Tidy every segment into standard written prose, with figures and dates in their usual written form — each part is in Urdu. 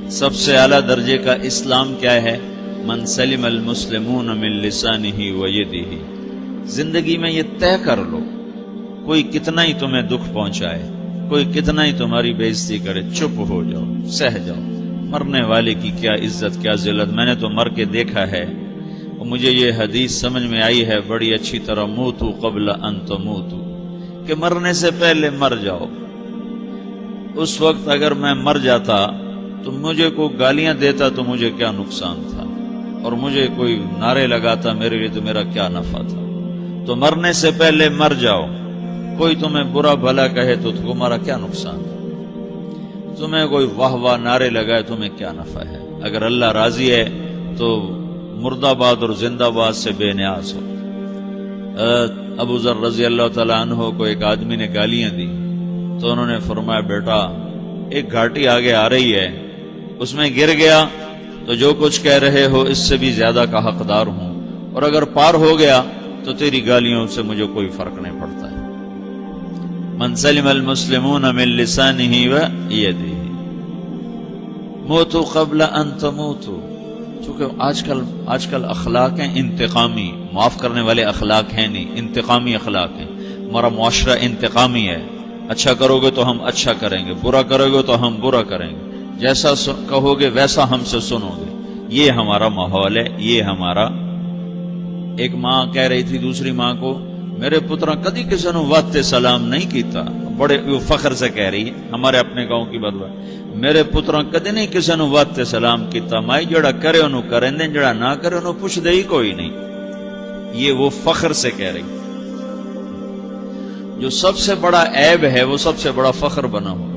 سب سے اعلیٰ درجے کا اسلام کیا ہے؟ من سلم المسلمون من لسانہ و یدہ۔ زندگی میں یہ طے کر لو، کوئی کتنا ہی تمہیں دکھ پہنچائے، کوئی کتنا ہی تمہاری بےعزتی کرے، چپ ہو جاؤ، سہ جاؤ۔ مرنے والے کی کیا عزت، کیا ذلت، میں نے تو مر کے دیکھا ہے، اور مجھے یہ حدیث سمجھ میں آئی ہے بڑی اچھی طرح، موتو قبل ان تموتو، کہ مرنے سے پہلے مر جاؤ۔ اس وقت اگر میں مر جاتا تو مجھے کوئی گالیاں دیتا تو مجھے کیا نقصان تھا، اور مجھے کوئی نعرے لگاتا میرے لیے تو میرا کیا نفع تھا۔ تو مرنے سے پہلے مر جاؤ، کوئی تمہیں برا بھلا کہے تو تمہارا کیا نقصان ہے، تمہیں کوئی واہ واہ نعرے لگائے تمہیں کیا نفع ہے۔ اگر اللہ راضی ہے تو مرد آباد اور زندہ باد سے بے نیاز ہو۔ ابو ذر رضی اللہ تعالیٰ عنہ کو ایک آدمی نے گالیاں دی تو انہوں نے فرمایا بیٹا ایک گھاٹی آگے آ رہی ہے، اس میں گر گیا تو جو کچھ کہہ رہے ہو اس سے بھی زیادہ کا حقدار ہوں، اور اگر پار ہو گیا تو تیری گالیوں سے مجھے کوئی فرق نہیں پڑتا ہے۔ من سلم المسلمون من لسانہ و یدہ موتوا قبل ان تموتوا۔ چونکہ آج کل اخلاق ہیں انتقامی، معاف کرنے والے اخلاق ہیں نہیں، انتقامی اخلاق ہیں۔ ہمارا معاشرہ انتقامی ہے، اچھا کرو گے تو ہم اچھا کریں گے، برا کرو گے تو ہم برا کریں گے، جیسا کہو گے ویسا ہم سے سنو گے۔ یہ ہمارا ماحول ہے، یہ ہمارا۔ ایک ماں کہہ رہی تھی دوسری ماں کو، میرے پترا کدی کسی نے واسطے سلام نہیں کیتا، بڑے فخر سے کہہ رہی ہے، ہمارے اپنے گاؤں کی بات ہے، میرے پترا کدی نہیں کسی نے واسطے سلام کیتا، مائی جڑا کرے انہوں کریں دیں، جڑا نہ کرے انہوں پوچھ دے ہی کوئی نہیں۔ یہ وہ فخر سے کہہ رہی، جو سب سے بڑا عیب ہے وہ سب سے بڑا فخر بنا ہوا۔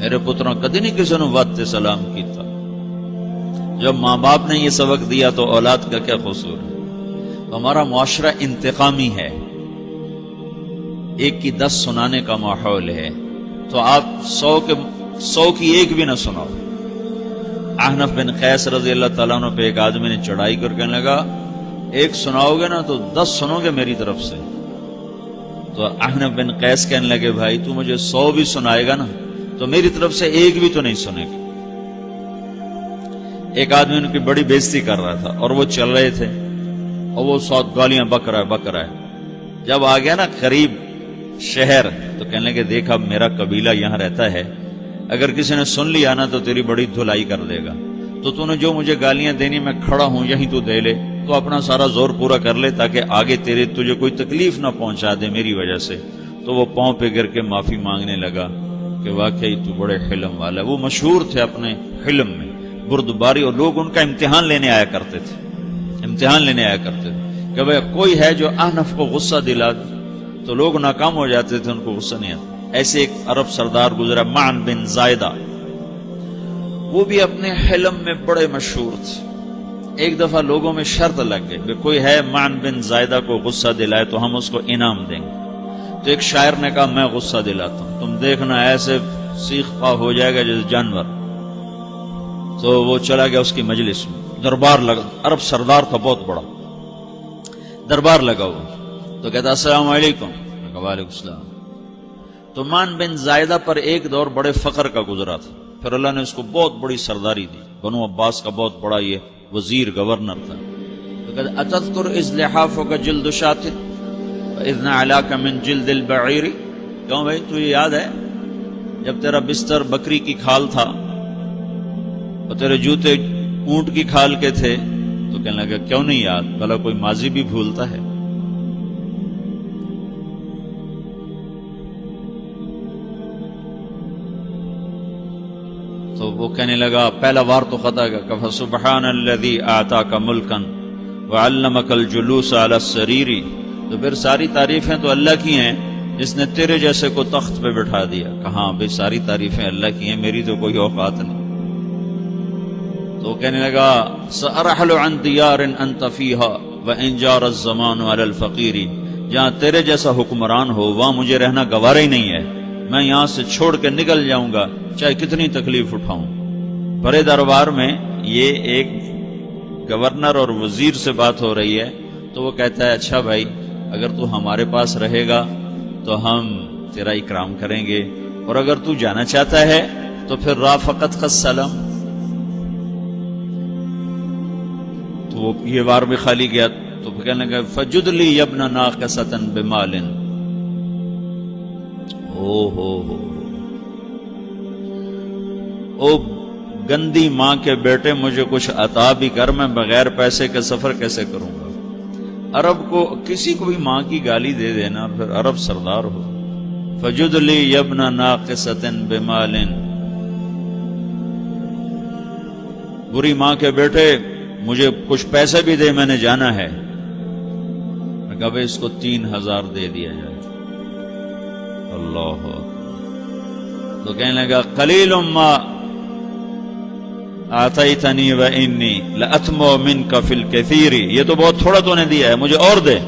میرے پترا کدی نہیں کسی نے واسطے سلام کیتا۔ جب ماں باپ نے یہ سبق دیا تو اولاد کا کیا قصور ہے؟ ہمارا معاشرہ انتقامی ہے، ایک کی 10 سنانے کا ماحول ہے، تو آپ 100 کی ایک بھی نہ سناؤ۔ احنف بن قیس رضی اللہ تعالیٰ عنہ پہ ایک آدمی نے چڑھائی کر کہنے لگا ایک سناؤ گے نا تو 10 سنو گے میری طرف سے۔ تو احنف بن قیس کہنے لگے بھائی تو مجھے 100 بھی سنائے گا نا تو میری طرف سے ایک بھی تو نہیں سنے گا۔ ایک آدمی ان کی بڑی بےزتی کر رہا تھا اور وہ چل رہے تھے اور وہ 100 گالیاں بک رہا ہے۔ جب آ گیا نا قریب شہر تو کہنے لگے دیکھا میرا قبیلہ یہاں رہتا ہے، اگر کسی نے سن لیا نا تو تیری بڑی دھلائی کر دے گا، تو نے جو مجھے گالیاں دینی میں کھڑا ہوں یہیں تو دے لے، تو اپنا سارا زور پورا کر لے تاکہ آگے تجھے کوئی تکلیف نہ پہنچا دے میری وجہ سے۔ تو وہ پاؤں پہ گر کے معافی مانگنے لگا کہ واقعی تو بڑے حلم والا ہے۔ وہ مشہور تھے اپنے حلم میں، بردباری، اور لوگ ان کا امتحان لینے آیا کرتے تھے کہ بھئی کوئی ہے جو احنف کو غصہ دلا دے، تو لوگ ناکام ہو جاتے تھے، ان کو غصہ نہیں آتا۔ ایسے ایک عرب سردار گزرا معن بن زائدہ، وہ بھی اپنے حلم میں بڑے مشہور تھے۔ ایک دفعہ لوگوں میں شرط لگ گئی کہ کوئی ہے معن بن زائدہ کو غصہ دلائے تو ہم اس کو انعام دیں گے۔ تو ایک شاعر نے کہا میں غصہ دلاتا ہوں، تم دیکھنا ایسے سیخ پا ہو جائے گا جیسے جانور۔ تو وہ چلا گیا اس کی مجلس میں، دربار لگا، عرب سردار تھا بہت بڑا، دربار لگا ہوا، تو کہتا السلام علیکم، وعلیکم السلام۔ تو معن بن زائدہ پر ایک دور بڑے فقر کا گزرا تھا، پھر اللہ نے اس کو بہت بڑی سرداری دی، بنو عباس کا بہت بڑا یہ وزیر گورنر تھا۔ تو کہتا اتذکر اذ لحافک جلد شاۃ واذ نعلاک من جلد البعیر، کیوں بھائی تجھے یاد ہے جب تیرا بستر بکری کی کھال تھا اور تیرے جوتے اونٹ کی کھال کے تھے؟ تو کہنے لگا کیوں نہیں یاد، بھلا کوئی ماضی بھی بھولتا ہے؟ تو وہ کہنے لگا پہلا وار تو خطا کا فسبحان الذی آتاک ملکا وعلمک الجلوس علی السریر، تو پھر ساری تعریفیں تو اللہ کی ہیں جس نے تیرے جیسے کو تخت پہ بٹھا دیا۔ کہاں بھئی ساری تعریفیں اللہ کی ہیں، میری تو کوئی اوقات نہیں۔ تو کہنے لگا سأرحل عن دیار انت فیہا وان جار الزمان علی الفقیر، جہاں تیرے جیسا حکمران ہو وہاں مجھے رہنا گوارا ہی نہیں ہے، میں یہاں سے چھوڑ کے نکل جاؤں گا چاہے کتنی تکلیف اٹھاؤں۔ بڑے دربار میں یہ ایک گورنر اور وزیر سے بات ہو رہی ہے، تو وہ کہتا ہے اچھا بھائی اگر تو ہمارے پاس رہے گا تو ہم تیرا اکرام کریں گے، اور اگر تو جانا چاہتا ہے تو پھر رافقت کا سلام، تو وہ یہ وار بھی خالی گیا تو پھر کہنے لگا فجد لی یبن ناقصۃ بمال، او گندی ماں کے بیٹے مجھے کچھ عطا بھی کر، میں بغیر پیسے کے سفر کیسے کروں گا؟ عرب کو کسی کو بھی ماں کی گالی دے دینا پھر عرب سردار ہو. فجد لی یبن ناقصۃ بمال، بری ماں کے بیٹے مجھے کچھ پیسے بھی دے، میں نے جانا ہے. میں کہا بھائی اس کو 3000 دے دیا جائے. اللہ تو کہنے لگا قلیل ما آتیتنی و انی لأطمع منک فی الکثیر، یہ تو بہت تھوڑا تو نے دیا ہے، مجھے اور دے.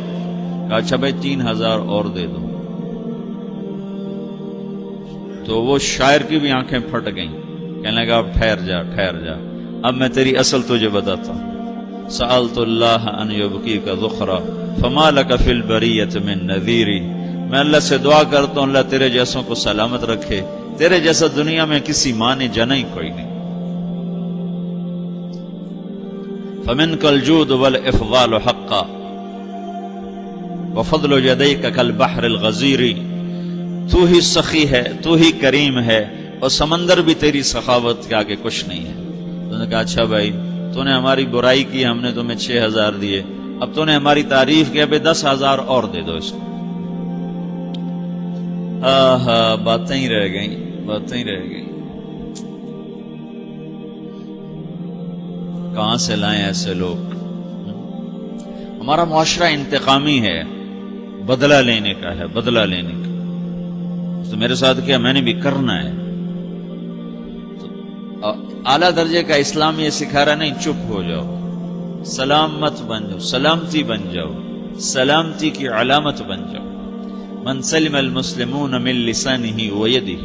کہا اچھا بھائی 3000 اور دے دو. تو وہ شاعر کی بھی آنکھیں پھٹ گئیں. کہنے لگا اب ٹھہر جا ٹھہر جا، اب میں تیری اصل تجھے بتاتا ہوں. سألت اللہ ان یبقیک ذخرا فما لک فی البریۃ من نذیر، میں اللہ سے دعا کرتا ہوں اللہ تیرے جیسوں کو سلامت رکھے، تیرے جیسا دنیا میں کسی ماں نے جنا ہی کوئی نہیں. فمنک الجود والافضال حقا وفضل یدیک کالبحر الغزیر، تو ہی سخی ہے، تو ہی کریم ہے، اور سمندر بھی تیری سخاوت کے آگے کچھ نہیں ہے. تو نے کہا اچھا بھائی تو نے ہماری برائی کی، ہم نے تمہیں 6000 دیے، اب تو نے ہماری تعریف کی، اب 10,000 اور دے دو اس کو. باتیں ہی رہ گئیں، باتیں ہی رہ گئیں. کہاں سے لائیں ایسے لوگ؟ ہمارا معاشرہ انتقامی ہے، بدلہ لینے کا ہے، بدلہ لینے کا. تو میرے ساتھ کیا میں نے بھی کرنا ہے. اعلیٰ درجے کا اسلام یہ سکھا رہا نہیں چپ ہو جاؤ، سلام مت بن جاؤ، سلامتی بن جاؤ، سلامتی کی علامت بن جاؤ. من سلم المسلمون من لسانہ ویدہ.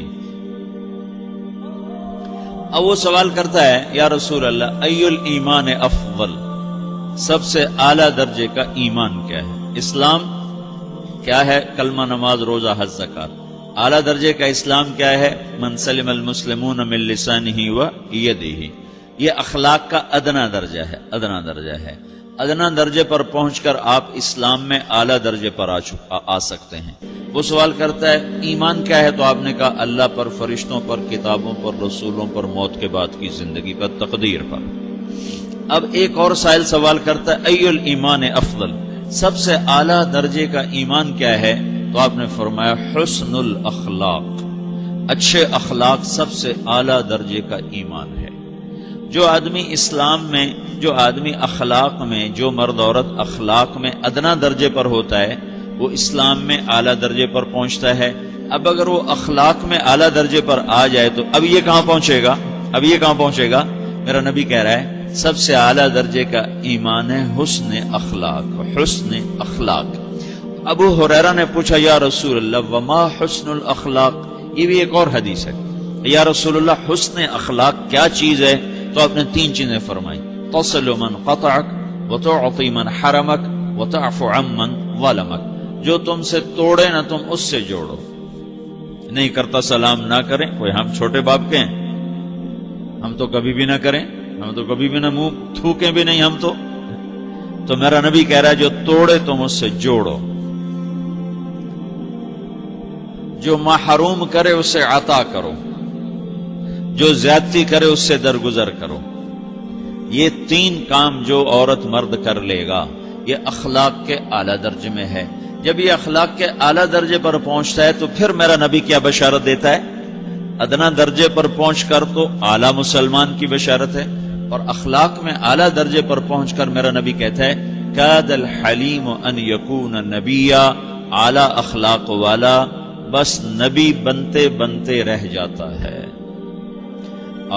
اب وہ سوال کرتا ہے یا رسول اللہ ای الایمان افضل، سب سے اعلیٰ درجے کا ایمان کیا ہے؟ اسلام کیا ہے؟ کلمہ، نماز، روزہ، حج، زکوٰۃ. اعلیٰ درجے کا اسلام کیا ہے؟ من سلم المسلمون من لسانہ و یدہ. یہ اخلاق کا ادنا درجہ ہے، ادنا درجہ ہے. ادنا درجے پر پہنچ کر آپ اسلام میں اعلیٰ درجے پر آ سکتے ہیں. وہ سوال کرتا ہے ایمان کیا ہے؟ تو آپ نے کہا اللہ پر، فرشتوں پر، کتابوں پر، رسولوں پر، موت کے بعد کی زندگی پر، تقدیر پر. اب ایک اور سائل سوال کرتا ہے ای الایمان افضل، سب سے اعلیٰ درجے کا ایمان کیا ہے؟ تو آپ نے فرمایا حسن الاخلاق، اچھے اخلاق سب سے اعلیٰ درجے کا ایمان ہے. جو آدمی اسلام میں، جو آدمی اخلاق میں، جو مرد عورت اخلاق میں ادنا درجے پر ہوتا ہے وہ اسلام میں اعلیٰ درجے پر پہنچتا ہے. اب اگر وہ اخلاق میں اعلیٰ درجے پر آ جائے تو اب یہ کہاں پہنچے گا؟ اب یہ کہاں پہنچے گا؟ میرا نبی کہہ رہا ہے سب سے اعلیٰ درجے کا ایمان ہے حسن اخلاق، حسن اخلاق. ابو ہریرہ نے پوچھا یا رسول اللہ وما حسن الاخلاق، یہ بھی ایک اور حدیث ہے. یا رسول اللہ حسن اخلاق کیا چیز ہے؟ تو آپ نے 3 چیزیں فرمائی، تصل من قطعک وتعطی من حرمک وتعفو عمن ظلمک. جو تم سے توڑے نہ تم اس سے جوڑو. نہیں کرتا سلام نہ کریں، کوئی ہم چھوٹے باپ کے ہیں؟ ہم تو کبھی بھی نہ کریں، ہم تو کبھی بھی نہ منہ تھوکیں بھی نہیں ہم تو میرا نبی کہہ رہا ہے جو توڑے تم اس سے جوڑو، جو محروم کرے اسے عطا کرو، جو زیادتی کرے اس سے درگزر کرو. یہ 3 کام جو عورت مرد کر لے گا یہ اخلاق کے اعلیٰ درجے میں ہے. جب یہ اخلاق کے اعلیٰ درجے پر پہنچتا ہے تو پھر میرا نبی کیا بشارت دیتا ہے؟ ادنا درجے پر پہنچ کر تو اعلیٰ مسلمان کی بشارت ہے، اور اخلاق میں اعلیٰ درجے پر پہنچ کر میرا نبی کہتا ہے کاد الحلیم ان یکون نبیا، اعلیٰ اخلاق والا بس نبی بنتے بنتے رہ جاتا ہے.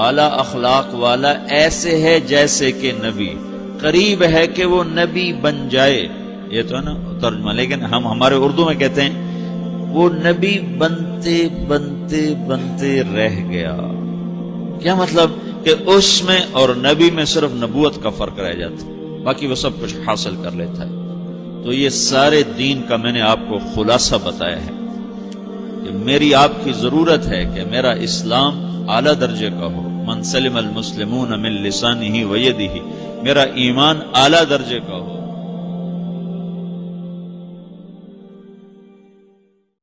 اعلیٰ اخلاق والا ایسے ہے جیسے کہ نبی، قریب ہے کہ وہ نبی بن جائے. یہ تو ہے نا ترجمہ، لیکن ہم ہمارے اردو میں کہتے ہیں وہ نبی بنتے بنتے بنتے رہ گیا. کیا مطلب؟ کہ اس میں اور نبی میں صرف نبوت کا فرق رہ جاتا، باقی وہ سب کچھ حاصل کر لیتا ہے. تو یہ سارے دین کا میں نے آپ کو خلاصہ بتایا ہے کہ میری آپ کی ضرورت ہے کہ میرا اسلام اعلیٰ درجے کا ہو، من سلم المسلمون من لسانہ و یدہ، میرا ایمان اعلیٰ درجے کا ہو،